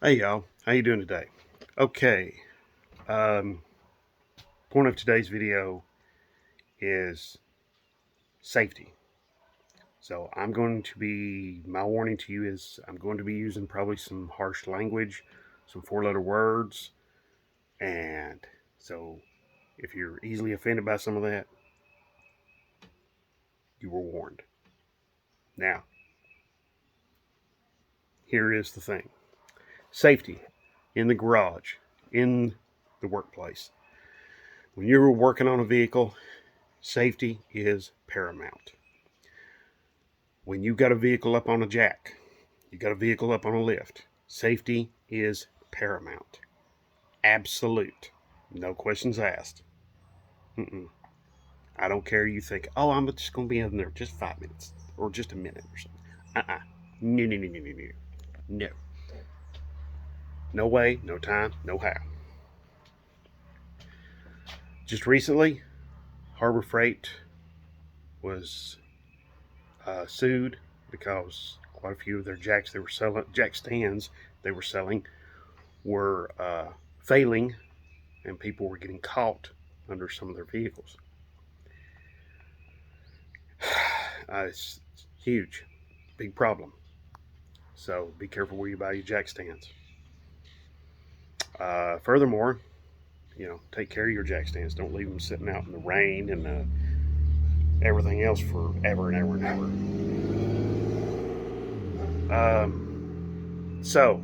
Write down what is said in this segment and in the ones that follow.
Hey y'all, how you doing today? Okay, um, point of today's video is safety. So my warning to you is I'm going to be using probably some harsh language, some four-letter words, and so if you're easily offended by some of that, you were warned. Now, here is the thing: safety in the garage, in the workplace. When you're working on a vehicle, safety is paramount. When you've got a vehicle up on a jack, you got a vehicle up on a lift, safety is paramount. Absolute. No questions asked. Mm-mm. I don't care. You think, oh, I'm just going to be in there just 5 minutes or just a minute or something. Uh-uh. No, no, no, no, no, no. No. No way, no time, no how. Just recently, Harbor Freight was sued because quite a few of their jacks they were selling, jack stands they were selling, were failing, and people were getting caught under some of their vehicles. It's huge, big problem. So be careful where you buy your jack stands. Furthermore, take care of your jack stands. Don't leave them sitting out in the rain and everything else forever and ever and ever. So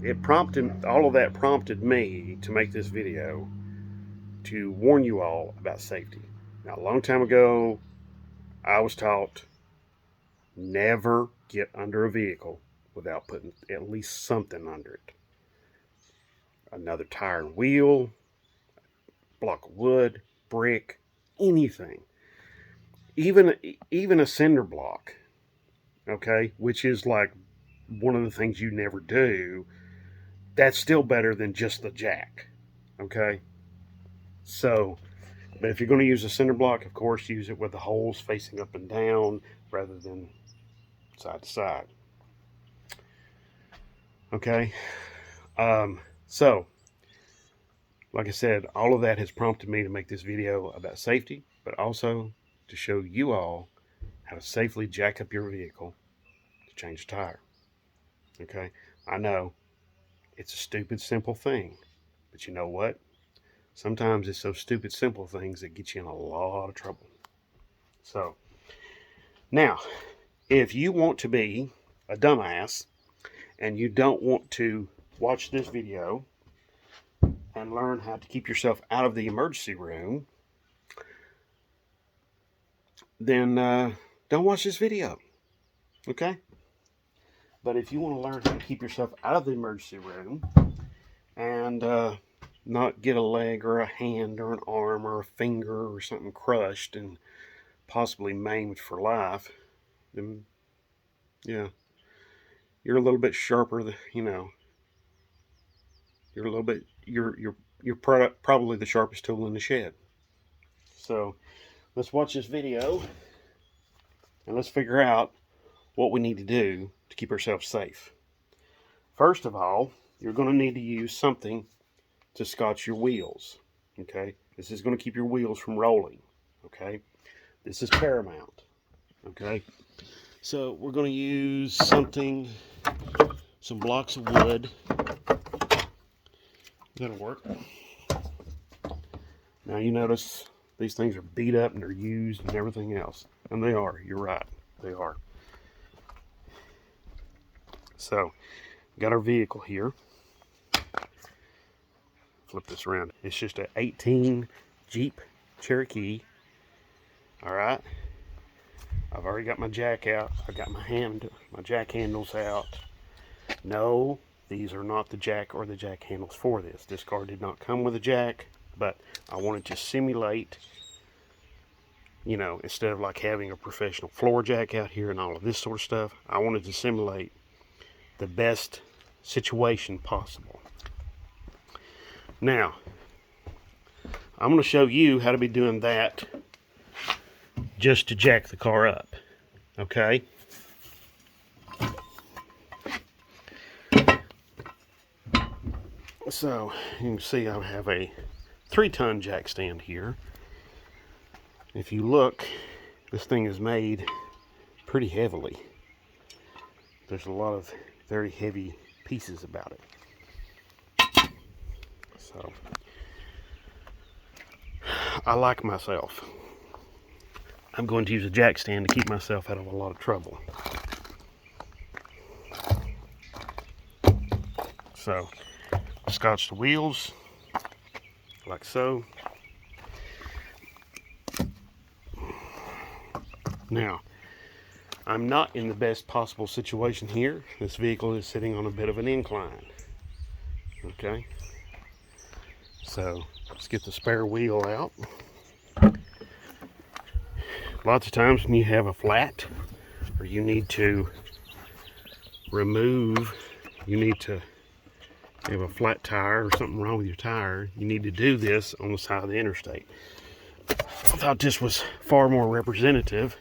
it prompted all of that prompted me to make this video to warn you all about safety. Now, a long time ago, I was taught never get under a vehicle without putting at least something under it. Another tire and wheel, block of wood, brick, anything. Even even a cinder block, okay, which is like one of the things you never do. That's still better than just the jack, okay? So, but if you're going to use a cinder block, of course, use it with the holes facing up and down rather than side to side. Okay. So, like I said, all of that has prompted me to make this video about safety, but also to show you all how to safely jack up your vehicle to change a tire. Okay. I know it's a stupid, simple thing, but you know what? Sometimes it's those stupid, simple things that get you in a lot of trouble. So, now, if you want to be a dumbass and you don't want to watch this video and learn how to keep yourself out of the emergency room, then don't watch this video. Okay? But if you want to learn how to keep yourself out of the emergency room and not get a leg or a hand or an arm or a finger or something crushed and possibly maimed for life, then yeah, you're a little bit sharper. You're a little bit you're probably the sharpest tool in the shed. So let's watch this video and let's figure out what we need to do to keep ourselves safe. First of all, you're going to need to use something to scotch your wheels. Okay, this is going to keep your wheels from rolling. Okay, this is paramount. Okay, so we're going to use some blocks of wood. That'll work. Now you notice these things are beat up and they're used and everything else, and they are. You're right, they are. So, got our vehicle here. Flip this around. It's just a 18 Jeep Cherokee. All right. I've already got my jack out. I got my jack handles out. No, these are not the jack or the jack handles for this. This car did not come with a jack, but I wanted to simulate, instead of like having a professional floor jack out here and all of this sort of stuff, I wanted to simulate the best situation possible. Now, I'm going to show you how to be doing that just to jack the car up. Okay? So you can see I have a 3-ton jack stand here. If you look, this thing is made pretty heavily. There's a lot of very heavy pieces about it. So I like myself. I'm going to use a jack stand to keep myself out of a lot of trouble. So, scotch the wheels, like so. Now, I'm not in the best possible situation here. This vehicle is sitting on a bit of an incline. Okay? So, let's get the spare wheel out. Lots of times when you have a flat, or you need to have a flat tire or something wrong with your tire, you need to do this on the side of the interstate. I thought this was far more representative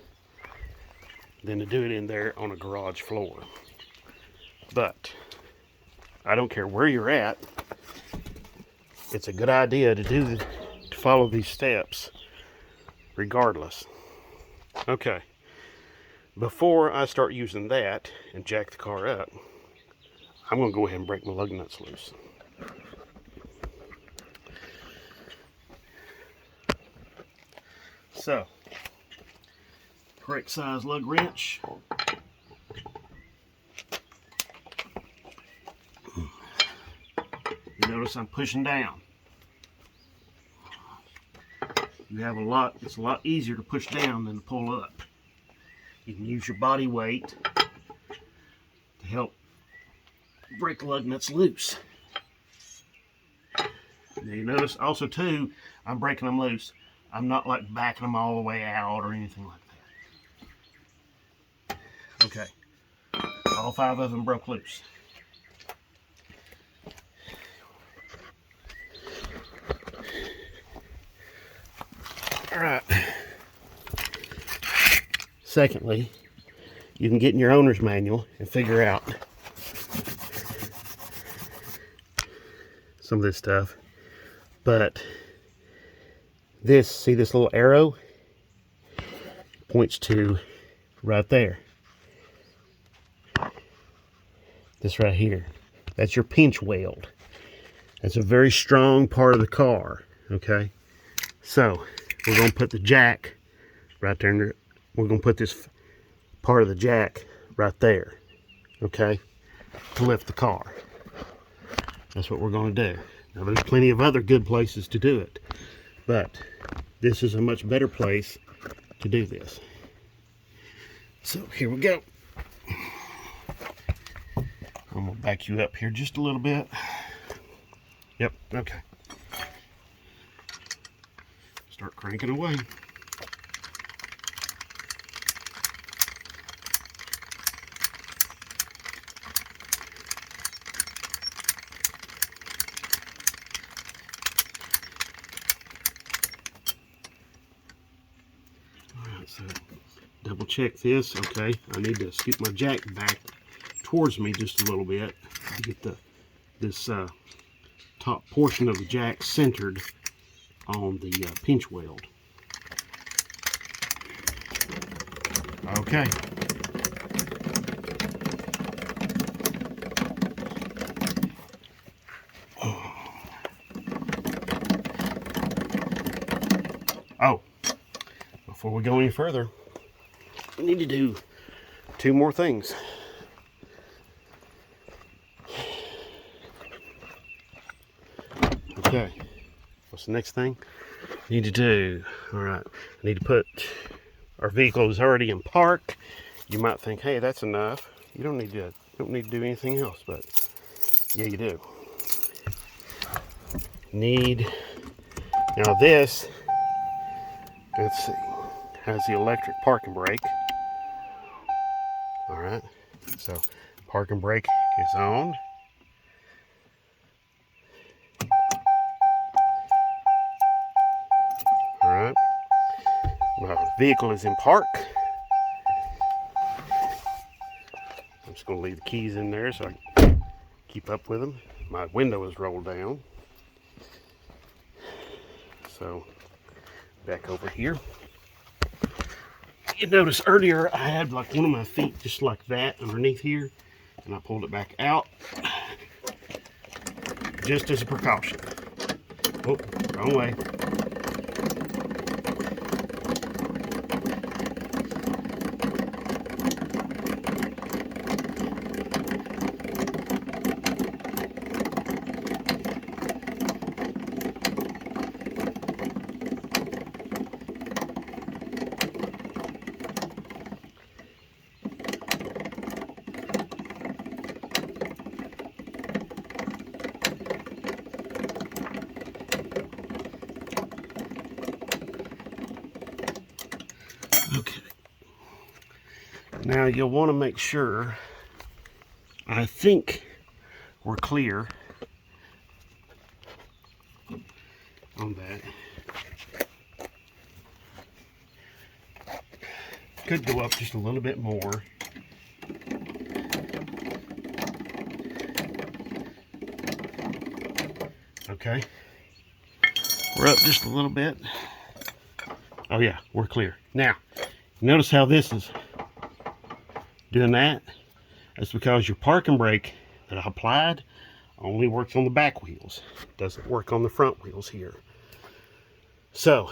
than to do it in there on a garage floor. But I don't care where you're at, it's a good idea to follow these steps regardless. Okay, before I start using that and jack the car up, I'm going to go ahead and break my lug nuts loose. So, correct size lug wrench. You notice I'm pushing down. It's a lot easier to push down than to pull up. You can use your body weight to help break the lug nuts loose. Now you notice also too, I'm breaking them loose. I'm not like backing them all the way out or anything like that. Okay, all 5 of them broke loose. All right. Secondly, you can get in your owner's manual and figure out some of this stuff. But see this little arrow? Points to right there. This right here. That's your pinch weld. That's a very strong part of the car. Okay? So, we're going to put the jack right there. We're going to put this part of the jack right there. Okay? To lift the car. That's what we're going to do. Now, there's plenty of other good places to do it. But this is a much better place to do this. So, here we go. I'm going to back you up here just a little bit. Yep, okay. Start cranking away. Alright, so double check this. Okay, I need to scoot my jack back towards me just a little bit to get this top portion of the jack centered on the pinch weld. Okay. Oh, before we go any further, we need to do 2 more things. Okay, what's the next thing I need to do? All right, I need to put, our vehicle is already in park. You might think, hey, that's enough. You don't need to do anything else, but yeah, you do. Now this, let's see, has the electric parking brake. All right, so parking brake is on. All right, my vehicle is in park. I'm just going to leave the keys in there so I can keep up with them. my window is rolled down. So back over here. You notice earlier I had like one of my feet just like that underneath here, and I pulled it back out just as a precaution. Oh, wrong way. Okay. Now you'll want to make sure, I think we're clear on that. Could go up just a little bit more. Okay. We're up just a little bit. Oh yeah, we're clear. Now, notice how this is doing that? That's because your parking brake that I applied only works on the back wheels. Doesn't work on the front wheels here. So,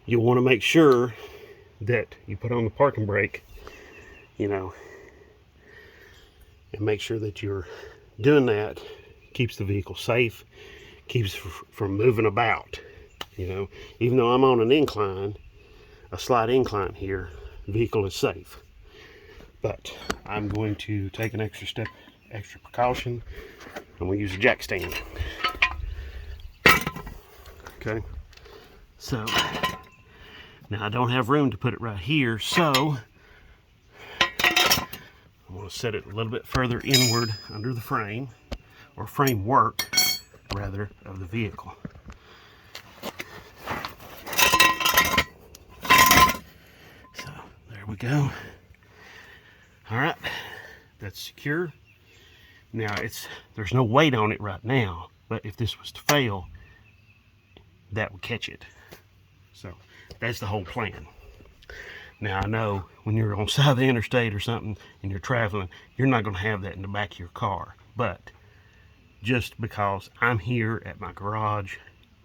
you'll want to make sure that you put on the parking brake, you know, and make sure that you're doing that. Keeps the vehicle safe, keeps from moving about. You know, even though I'm on an incline, a slight incline here, the vehicle is safe. But I'm going to take an extra precaution. I'm going to use a jack stand. Okay. So, now I don't have room to put it right here, so I'm going to set it a little bit further inward under the frame, or framework, rather, of the vehicle. So, there we go. Alright, that's secure. Now, there's no weight on it right now, but if this was to fail, that would catch it. So, that's the whole plan. Now, I know when you're on the side of the interstate or something and you're traveling, you're not going to have that in the back of your car. But just because I'm here at my garage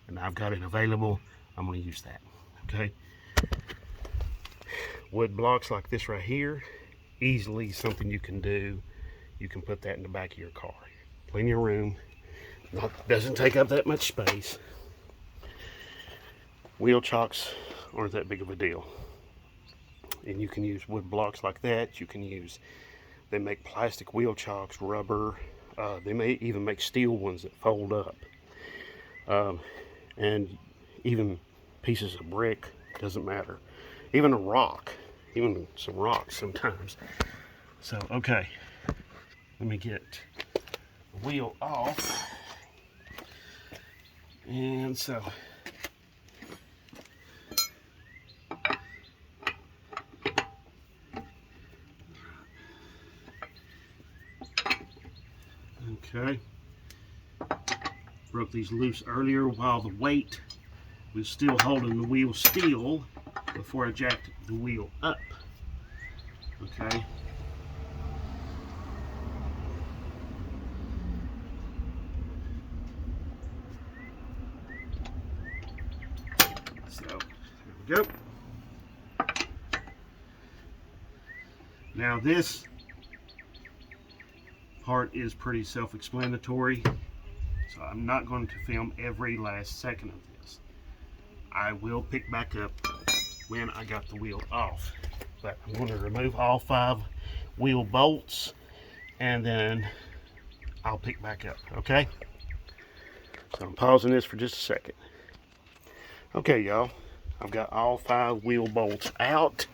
and I've got it available, I'm going to use that. Okay? Wood blocks like this right here, easily something you can do. You can put that in the back of your car. Plenty of room. Doesn't take up that much space. Wheel chocks aren't that big of a deal. And you can use wood blocks like that. You can use, they make plastic wheel chocks, rubber. They may even make steel ones that fold up. And even pieces of brick, doesn't matter. Even a rock, even some rocks sometimes. So, okay. Let me get the wheel off. And so, okay, broke these loose earlier while the weight was still holding the wheel still before I jacked the wheel up. Okay. So, there we go. Now this part is pretty self-explanatory, so I'm not going to film every last second of this. I will pick back up when I got the wheel off, but I'm going to remove all 5 wheel bolts and then I'll pick back up. Okay, so I'm pausing this for just a second. Okay, y'all, I've got all 5 wheel bolts out.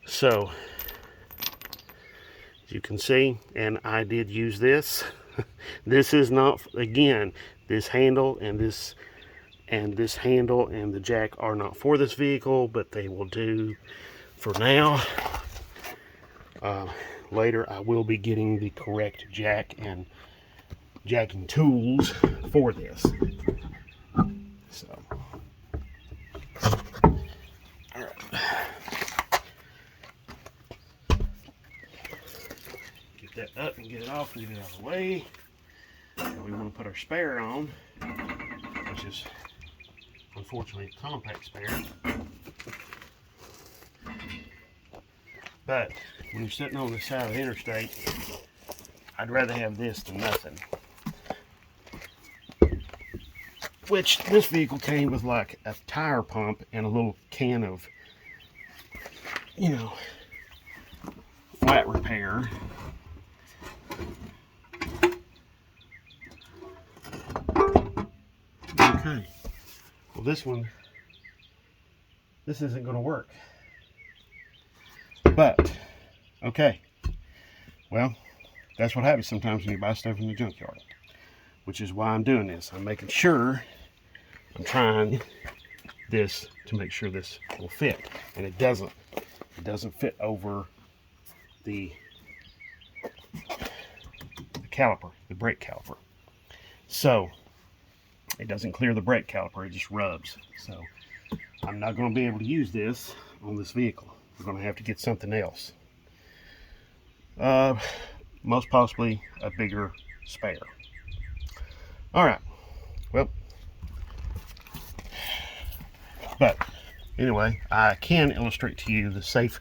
So as you can see, and I did use this. This is not, again, this handle and this handle and the jack are not for this vehicle, but they will do for now. later I will be getting the correct jack and jacking tools for this. So, all right. Get that up and get it off and get it out of the way. And we want to put our spare on, which is unfortunately a compact spare. But when you're sitting on the side of the interstate, I'd rather have this than nothing. Which this vehicle came with like a tire pump and a little can of, you know, flat repair. Okay. Well, this isn't going to work. But, okay. Well, that's what happens sometimes when you buy stuff in the junkyard. Which is why I'm doing this. I'm making sure, I'm trying this to make sure this will fit. And it doesn't. It doesn't fit over the caliper, the brake caliper. So, it doesn't clear the brake caliper, it just rubs. So, I'm not going to be able to use this on this vehicle. We're going to have to get something else. Most possibly a bigger spare. Alright, well, but anyway, I can illustrate to you the safe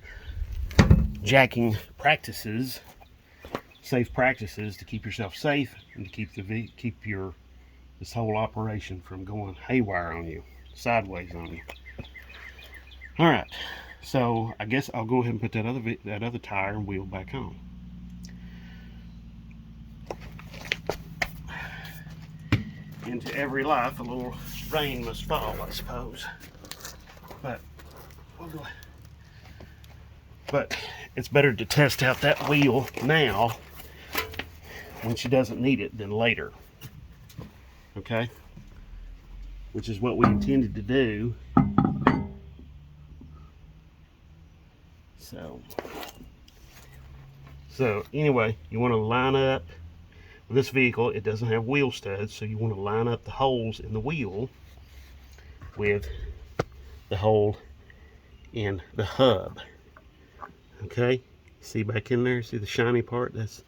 jacking practices, safe practices to keep yourself safe and to keep this whole operation from going haywire on you, sideways on you. Alright, so I guess I'll go ahead and put that other tire and wheel back on. Into every life, a little rain must fall, I suppose. But it's better to test out that wheel now when she doesn't need it than later. Okay? Which is what we intended to do. So anyway, you want to line up with this vehicle. It doesn't have wheel studs, so you want to line up the holes in the wheel with the hole in the hub. Okay, see back in there, see the shiny part? That's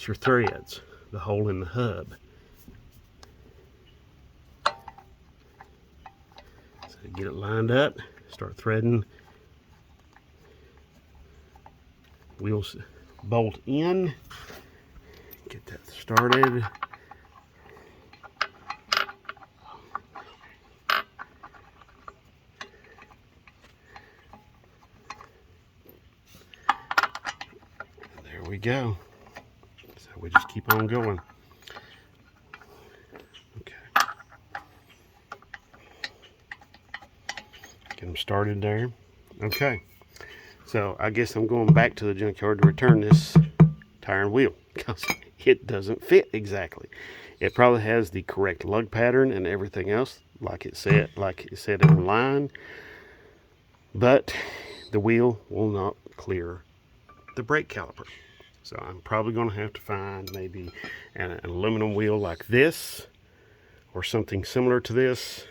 your threads, the hole in the hub. So get it lined up, start threading. Wheels bolt in, get that started. There we go. So we just keep on going. Okay. Get them started there. Okay. So I guess I'm going back to the junkyard to return this tire and wheel because it doesn't fit exactly. It probably has the correct lug pattern and everything else, like it said in line, but the wheel will not clear the brake caliper. So I'm probably going to have to find maybe an aluminum wheel like this or something similar to this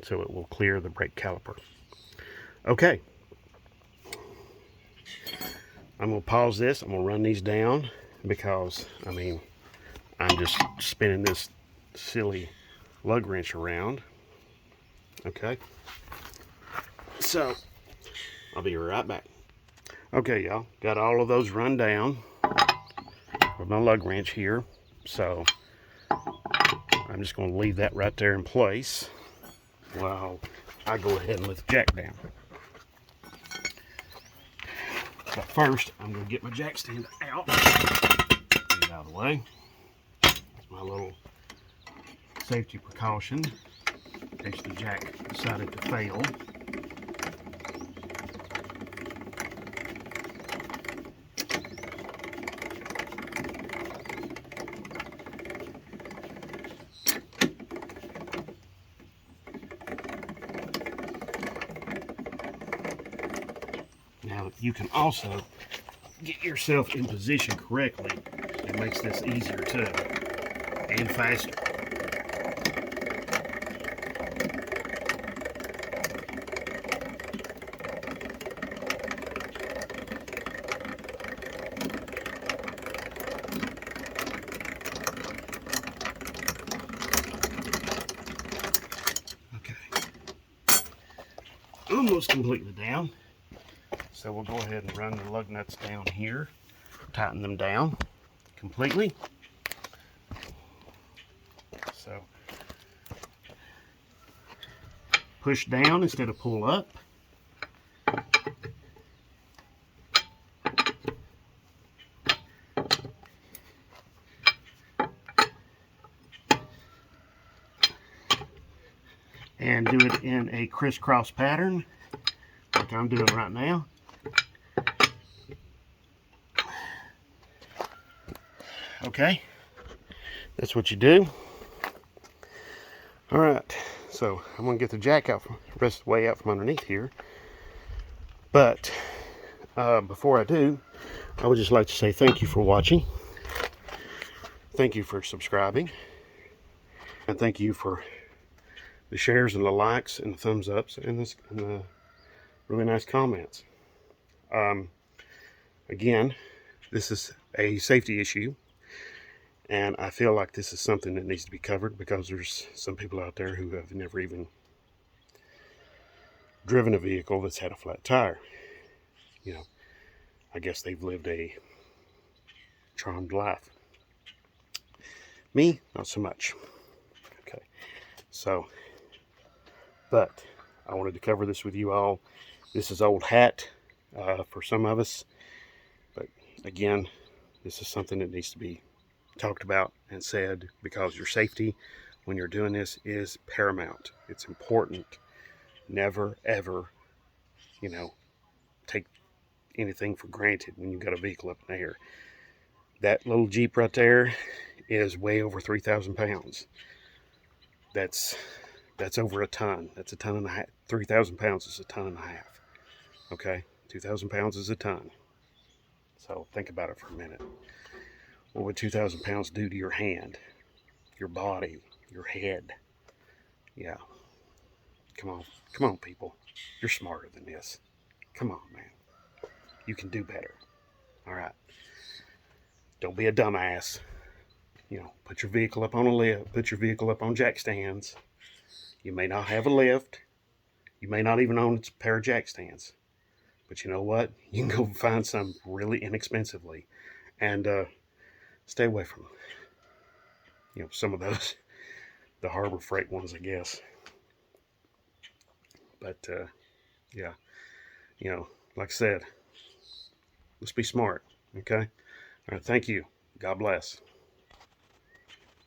so it will clear the brake caliper. Okay. I'm going to pause this. I'm going to run these down because, I mean, I'm just spinning this silly lug wrench around. Okay. So, I'll be right back. Okay, y'all. Got all of those run down with my lug wrench here. So, I'm just going to leave that right there in place while I go ahead and let the jack down. But first, I'm going to get my jack stand out. Get it out of the way. That's my little safety precaution in case the jack decided to fail. Now you can also get yourself in position correctly. It makes this easier too, and faster. Almost completely down. So we'll go ahead and run the lug nuts down here, tighten them down completely. So push down instead of pull up. And do it in a crisscross pattern, like I'm doing right now. Okay, that's what you do. All right, so I'm gonna get the jack out, the rest of the way out from underneath here. But before I do, I would just like to say thank you for watching. Thank you for subscribing. And thank you for the shares and the likes and the thumbs ups and the really nice comments. Again, this is a safety issue, and I feel like this is something that needs to be covered because there's some people out there who have never even driven a vehicle that's had a flat tire. You know, I guess they've lived a charmed life. Me, not so much. Okay, so, but I wanted to cover this with you all. This is old hat for some of us, but again, this is something that needs to be talked about and said because your safety when you're doing this is paramount. It's important. Never, ever, take anything for granted when you've got a vehicle up in the air. That little Jeep right there is way over 3,000 pounds. That's over a ton. That's a ton and a half. 3,000 pounds is a ton and a half. Okay? 2,000 pounds is a ton. So think about it for a minute. What would 2,000 pounds do to your hand, your body, your head? Yeah. Come on, people. You're smarter than this. Come on, man. You can do better. All right. Don't be a dumbass. Put your vehicle up on a lift. Put your vehicle up on jack stands. You may not have a lift. You may not even own a pair of jack stands. But you know what? You can go find some really inexpensively. And stay away from, some of those, the Harbor Freight ones, I guess. But, yeah, like I said, let's be smart, okay? All right, thank you. God bless.